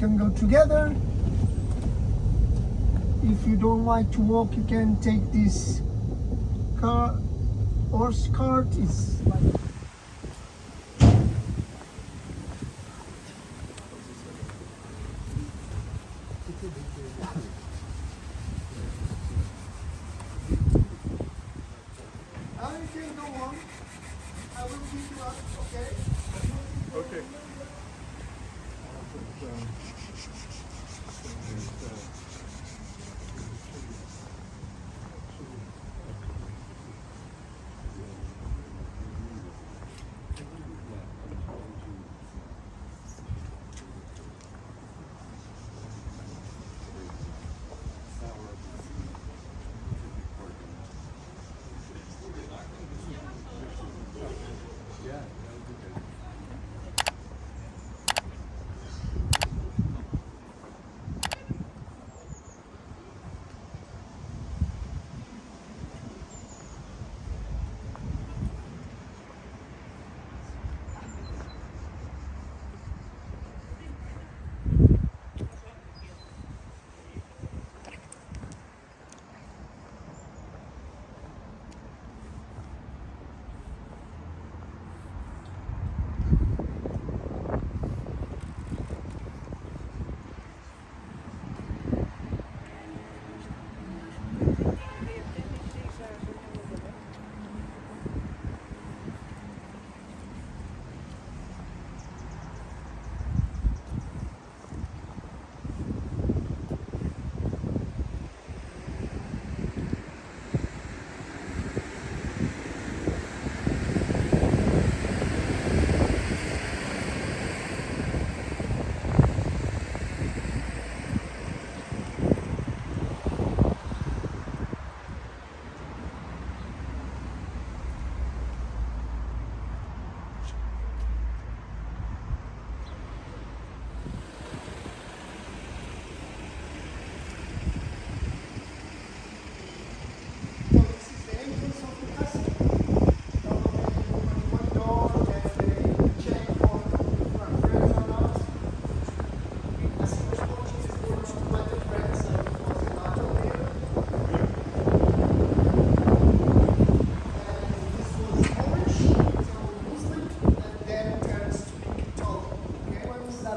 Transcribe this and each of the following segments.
can go together. If you don't like to walk, you can take this horse cart. It's like you can go on. I will pick you up, okay? Okay.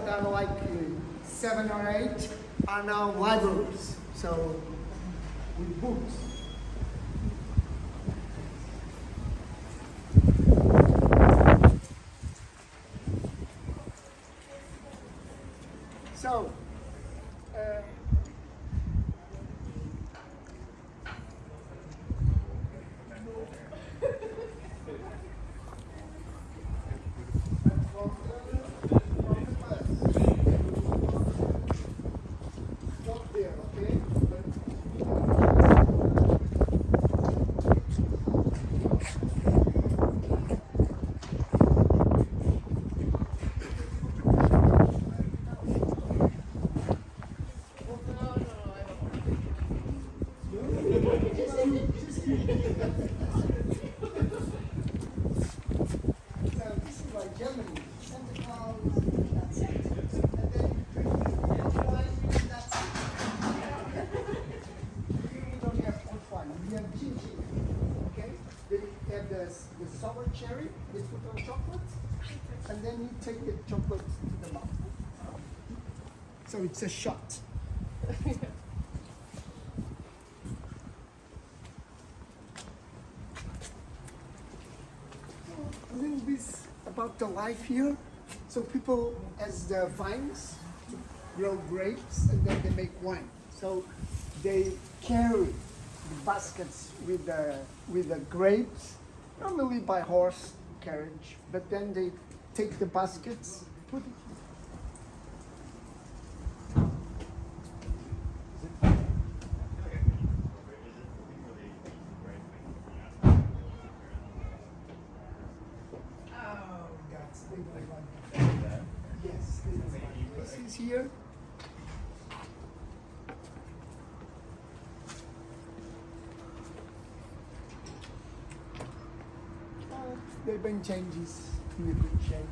that are like 7 or 8 are now libraries, so with books. So, the sour cherry, they put on chocolate, and then you take the chocolate to the mouth. So it's a shot. A little bit about the life here. So people, as the vines, grow grapes, and then they make wine. So they carry the baskets with the grapes, normally by horse carriage, but then they take the baskets, put it. Oh, that's the one. Yes, this is here. They've been changes in a good shape.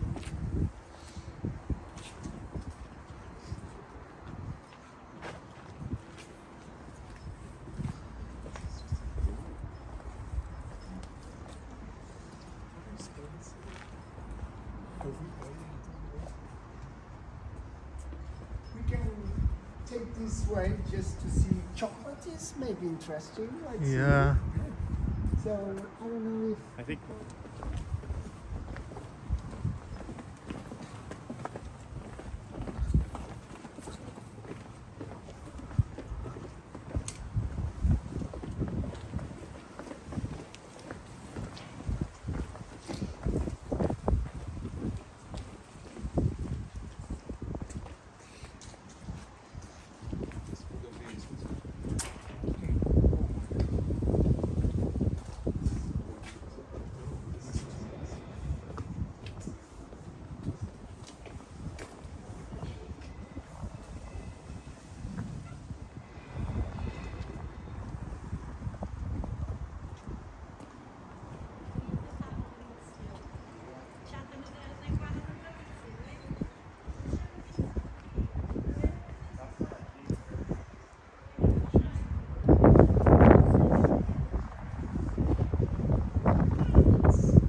way just to see chocolate is maybe interesting. Let's see. Yeah. So I don't know if I think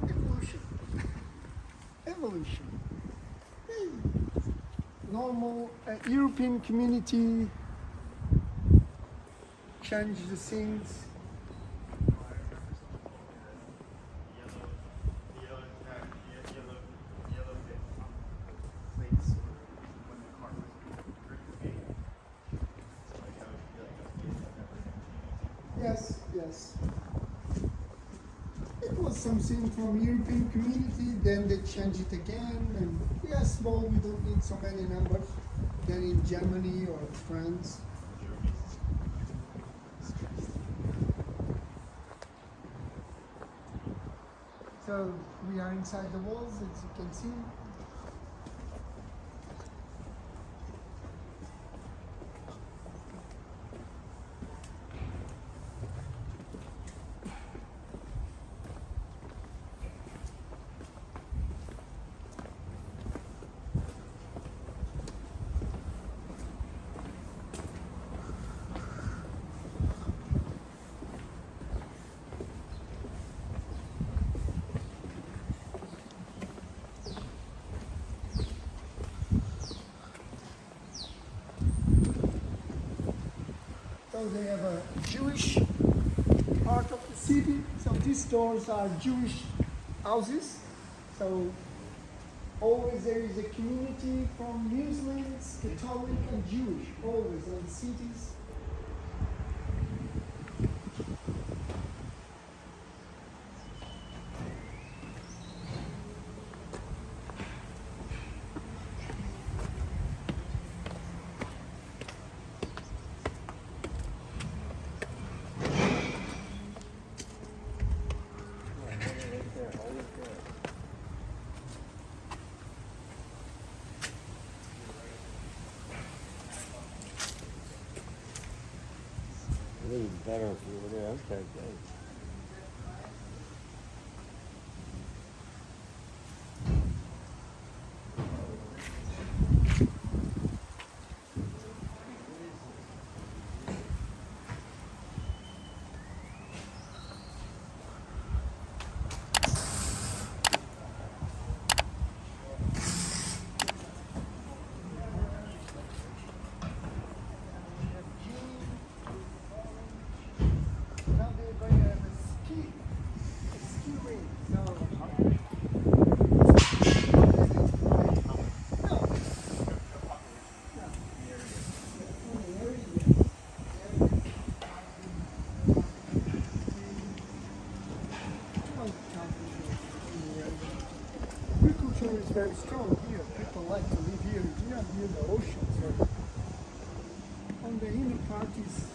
evolution. Evolution. Normal European community change the things. Yes, yes. It was something from European community, then they changed it again, and we are small, we don't need so many numbers than in Germany or France. So we are inside the walls, as you can see. So they have a Jewish part of the city. So these stores are Jewish houses. So always there is a community from Muslims, Catholic, and Jewish. Always in cities. I think it's better if you were there. Okay, great. Now they're going to have a ski ring. So agriculture is very strong here. People like to live here. We are near the ocean, so on the inner part is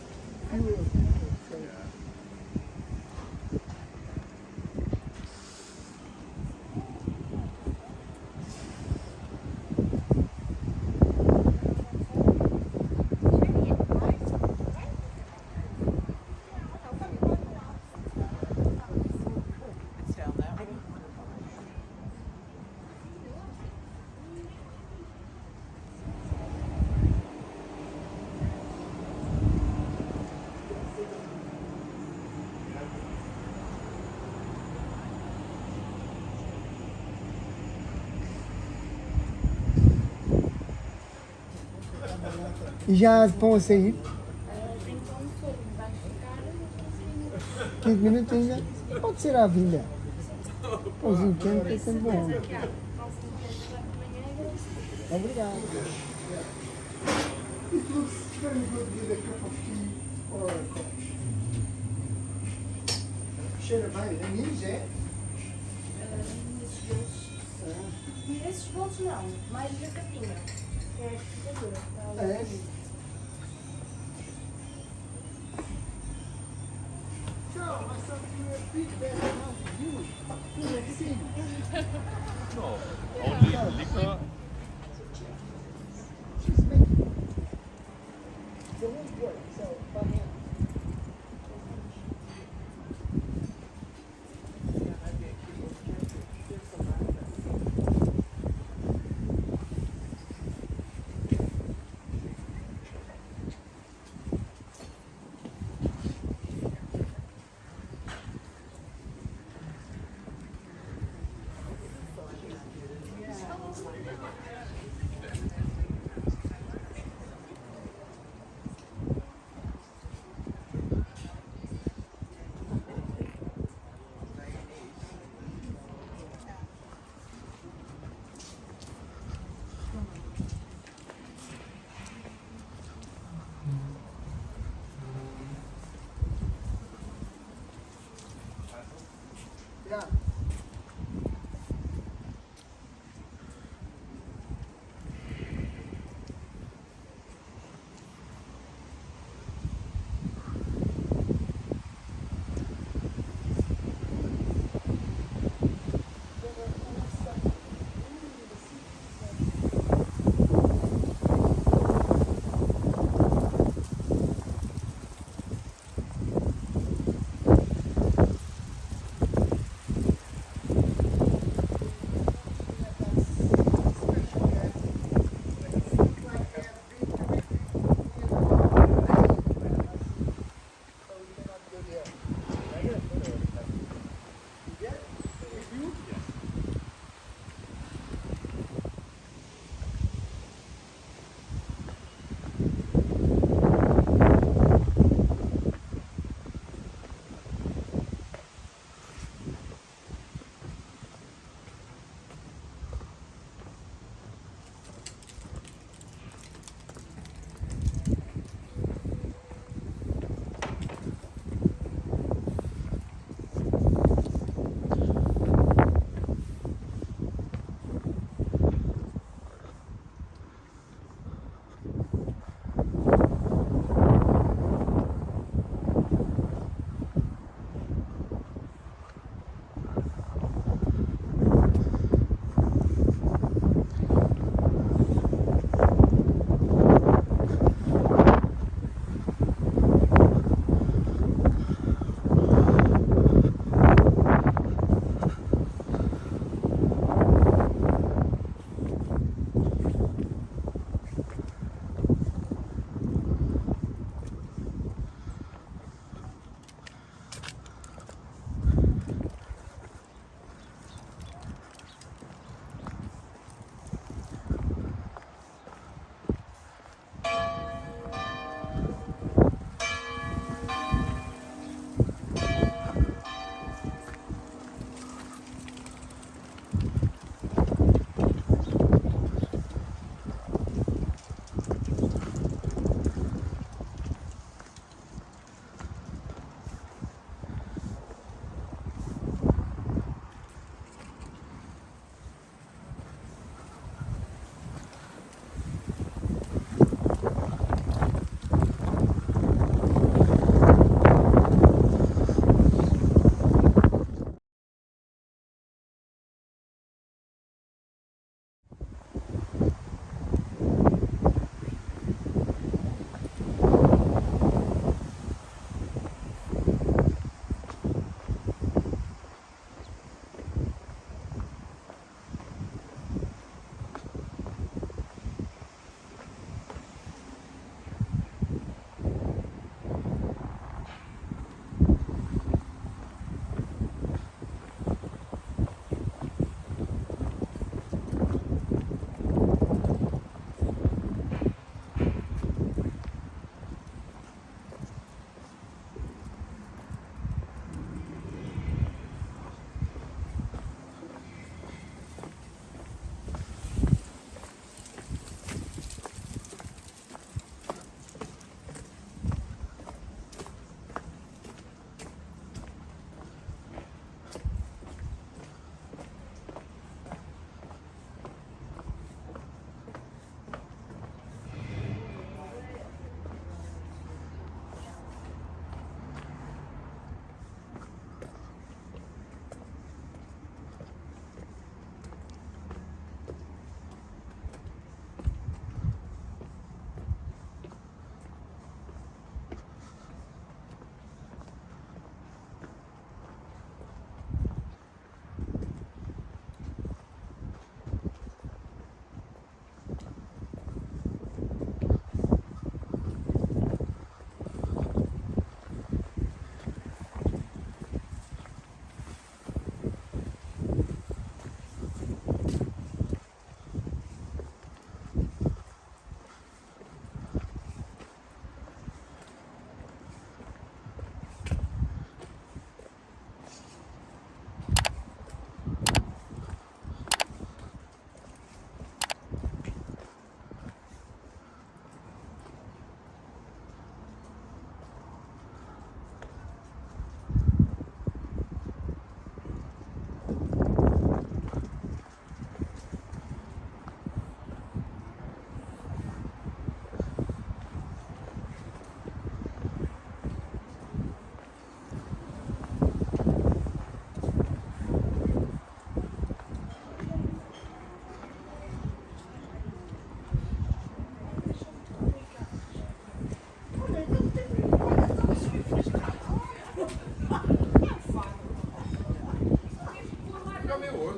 fewer people. So. E já pão a sair? Tem pão de fogo, vai ficar 15 minutos ainda? Pode ser à vinda. Pãozinho quente é sempre bom. aqui, ó. Pãozinho quente da manhã e agora Obrigado. It looks very good with a cup of tea or a coffee. Cheira bem, anis, é? esses bolos não, mais a capinha. Que é a espetadura. É? Tchau, mas só que eu fico bem now for you. Merci. No, only liquor. She's making the whole work, so by hand.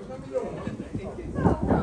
No,